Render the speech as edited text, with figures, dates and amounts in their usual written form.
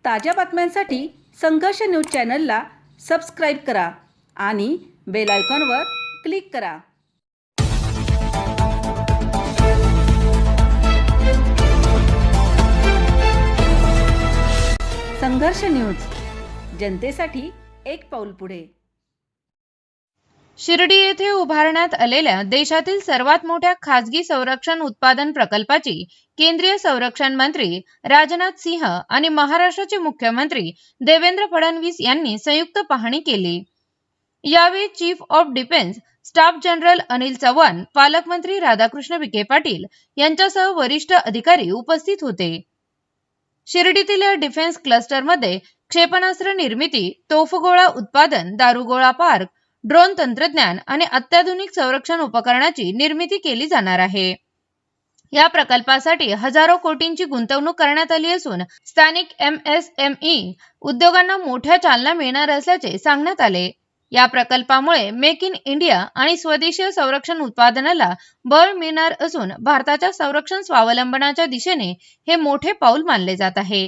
ताज्या बातम्यांसाठी संघर्ष न्यूज चॅनलला सबस्क्राईब करा आणि बेल आयकॉनवर क्लिक करा। संघर्ष न्यूज, जनतेसाठी एक पाऊल पुढे। शिर्डी येथे उभारण्यात आलेल्या देशातील सर्वात मोठ्या खासगी संरक्षण उत्पादन प्रकल्पाची केंद्रीय संरक्षण मंत्री राजनाथ सिंह आणि महाराष्ट्राचे मुख्यमंत्री देवेंद्र फडणवीस यांनी संयुक्त पाहणी केली। यावेळी chief of defence staff general Anil Chavan, पालकमंत्री राधाकृष्ण विखे पाटील यांच्यासह वरिष्ठ अधिकारी उपस्थित होते। शिर्डीतील या डिफेन्स क्लस्टरमध्ये क्षेपणास्त्र निर्मिती, तोफगोळा उत्पादन, दारुगोळा पार्क, ड्रोन तंत्रज्ञान आणि अत्याधुनिक संरक्षण उपकरणाची निर्मिती केली जाणार आहे। या प्रकल्पासाठी हजारो कोटींची गुंतवणूक करण्यात आली असून स्थानिक MSME उद्योगांना मोठ्या चालना मिळणार असल्याचे सांगण्यात आले। या प्रकल्पामुळे मेक इन इंडिया आणि स्वदेशी संरक्षण उत्पादनाला बळ मिळणार असून भारताच्या संरक्षण स्वावलंबनाच्या दिशेने हे मोठे पाऊल मानले जात आहे।